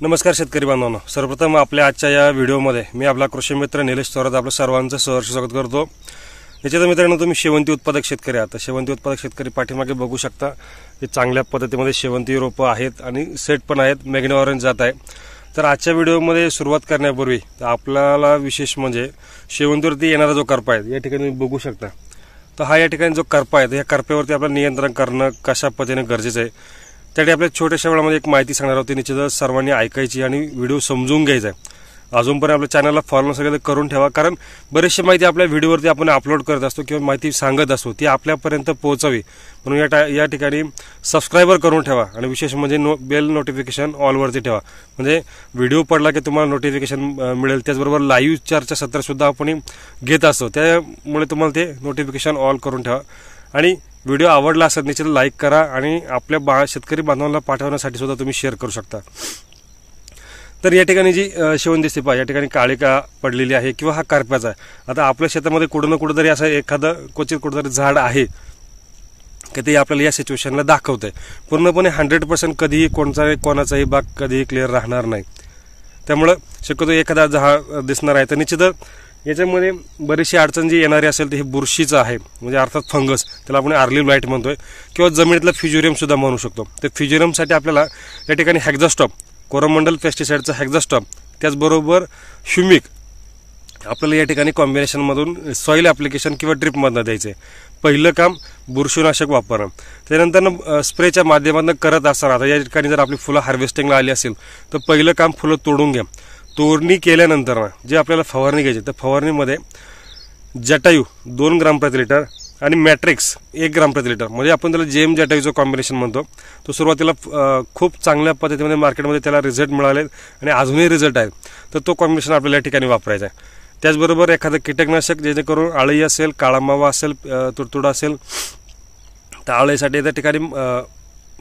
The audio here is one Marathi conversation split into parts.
नमस्कार शेतकरी बांधवांनो, सर्वप्रथम आपल्या आजच्या या व्हिडिओमध्ये मी आपला कृषी मित्र निलेश थोरात आपल्या सर्वांचं सहर्ष स्वागत करतो। याच्यात मित्रांनो, तुम्ही शेवंती उत्पादक शेतकरी आहात। शेवंती उत्पादक शेतकरी पाठीमागे बघू शकता हे चांगल्या पद्धतीमध्ये शेवंती रोपं आहेत आणि सेट पण आहेत, मॅग्नो ऑरेंज जात आहे। तर आजच्या व्हिडिओमध्ये सुरुवात करण्यापूर्वी आपल्याला विशेष म्हणजे शेवंतीवरती येणारा जो करपा आहे या ठिकाणी बघू शकता। तर हा या ठिकाणी जो करपा आहे या करप्यावरती आपलं नियंत्रण करणं कशा पद्धतीने गरजेचं आहे त्यासाठी आपल्या छोट्याशा वेळामध्ये एक माहिती सांगणार होती। निश्चितच सर्वांनी ऐकायची आणि व्हिडिओ समजून घ्यायचा आहे। अजूनपर्यंत आपल्या चॅनलला फॉलो नसेल तर करून ठेवा, कारण बरीचशी माहिती आपल्या व्हिडिओवरती आपण अपलोड करत असतो किंवा माहिती सांगत असतो ती आपल्यापर्यंत पोहोचावी म्हणून या ठिकाणी सबस्क्राइबर करून ठेवा आणि विशेष म्हणजे बेल नोटिफिकेशन ऑलवरती ठेवा, म्हणजे व्हिडिओ पडला की तुम्हाला नोटिफिकेशन मिळेल। त्याचबरोबर लाईव्ह चर्चा सत्र सुद्धा आपण घेत असतो, त्यामुळे तुम्हाला ते नोटिफिकेशन ऑल करून ठेवा। आणि व्हिडिओ आवडला असेल निश्चित लाईक करा आणि आपल्या शेतकरी बांधवांना पाठवण्यासाठी सुद्धा तुम्ही शेअर करू शकता। तर या ठिकाणी जी शेवंती स्थिपा या ठिकाणी काळी का पडलेली आहे किंवा हा करप्याचा आहे। आता आपल्या शेतामध्ये कुठं ना कुठेतरी असं एखादं क्वचित कुठेतरी झाड आहे की ते आपल्याला या सिच्युएशनला दाखवतंय। पूर्णपणे 100% कधीही कोणाचाही बाग कधीही क्लिअर राहणार नाही। त्यामुळे शक्यतो एखादा झाड दिसणार आहे तर निश्चितच याच्यामध्ये बरीचशी अडचण जी येणारी असेल तर हे बुरशीचं आहे, म्हणजे अर्थात फंगस, त्याला आपण अर्ली ब्लाइट म्हणतोय किंवा जमिनीतला फ्युजेरियम सुद्धा म्हणू शकतो। तर फ्युजेरियमसाठी आपल्याला या ठिकाणी हेक्झास्टॉप, कोरोमंडल पेस्टिसाइडचा हेक्झास्टॉप, त्याचबरोबर ह्युमिक आपल्याला या ठिकाणी कॉम्बिनेशनमधून सॉइल ॲप्लिकेशन किंवा ड्रिपमधनं द्यायचं आहे। पहिलं काम बुरशीनाशक वापरणं, त्यानंतर स्प्रेच्या माध्यमातून करत असताना आता या ठिकाणी जर आपली फुलं हार्वेस्टिंगला आली असेल तर पहिलं काम फुलं तोडून घ्या। तोडणी केल्यानंतर जे आपल्याला फवारणी घ्यायची तर फवारणीमध्ये जटायू 2 ग्राम प्रति लिटर आणि मॅट्रिक्स 1 ग्राम प्रति लिटर, म्हणजे आपण त्याला जेम जटायूचं कॉम्बिनेशन म्हणतो। तो सुरुवातीला खूप चांगल्या पद्धतीमध्ये मार्केटमध्ये त्याला रिझल्ट मिळाले आणि अजूनही रिझल्ट आहेत, तर तो कॉम्बिनेशन आपल्याला या ठिकाणी वापरायचा आहे। त्याचबरोबर एखादं कीटकनाशक जेणेकरून अळी असेल, काळा मावा असेल, तुडतुडा असेल तर अळीसाठी त्या ठिकाणी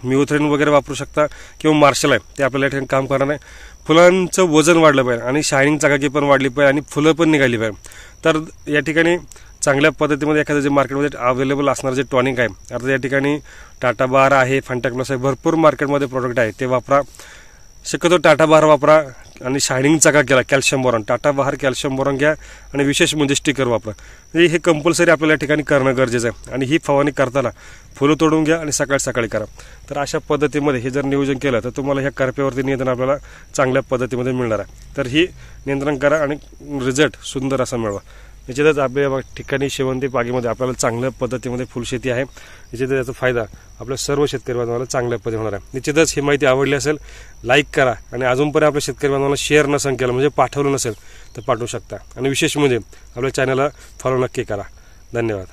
म्युथ्रिन वगैरे वापरू शकता किंवा मार्शल आहे ते आपल्याला या ठिकाणी काम करणार आहे। फुलांचं वजन वाढलं पाहिजे आणि शायनिंग चकाकी पण वाढली पाहिजे आणि फुलं पण निघाली पाहिजे। तर या ठिकाणी चांगल्या पद्धतीमध्ये एखादं जे मार्केटमध्ये अवेलेबल असणार जे टॉनिक आहे, आता या ठिकाणी टाटा बार आहे, फंटा प्लस आहे, भरपूर मार्केटमध्ये प्रोडक्ट आहे ते वापरा। शक्यतो टाटा बार वापरा आणि शायनिंग चकाकीला कॅल्शियम बोरॉन, टाटा बार कॅल्शियम बोरॉन घ्या आणि विशेष म्हणजे स्टिकर वापरा। म्हणजे हे कंपल्सरी आपल्याला या ठिकाणी करणं गरजेचं आहे आणि ही फवारणी करताना फुलं तोडून घ्या आणि सकाळी करा। तर अशा पद्धतीमध्ये हे जर नियोजन केलं तर तुम्हाला ह्या करप्यावरती नियंत्रण आपल्याला चांगल्या पद्धतीमध्ये मिळणार आहे। तर ही नियंत्रण करा आणि रिझल्ट सुंदर असा मिळवा। निश्चितच आपल्या ठिकाणी शेवंती बागेमध्ये आपल्याला चांगल्या पद्धतीमध्ये फुलशेती आहे, निश्चितच याचा फायदा आपल्या सर्व शेतकरी बांधवांना चांगल्या पद्धतीने होणार आहे। निश्चितच ही माहिती आवडली असेल लाईक करा आणि अजूनपर्यंत आपल्या शेतकरी बांधवांना शेअर नसेल केलं म्हणजे पाठवलं नसेल तर पाठवू शकता आणि विशेष म्हणजे आपल्या चॅनलला फॉलो नक्की करा। धन्यवाद।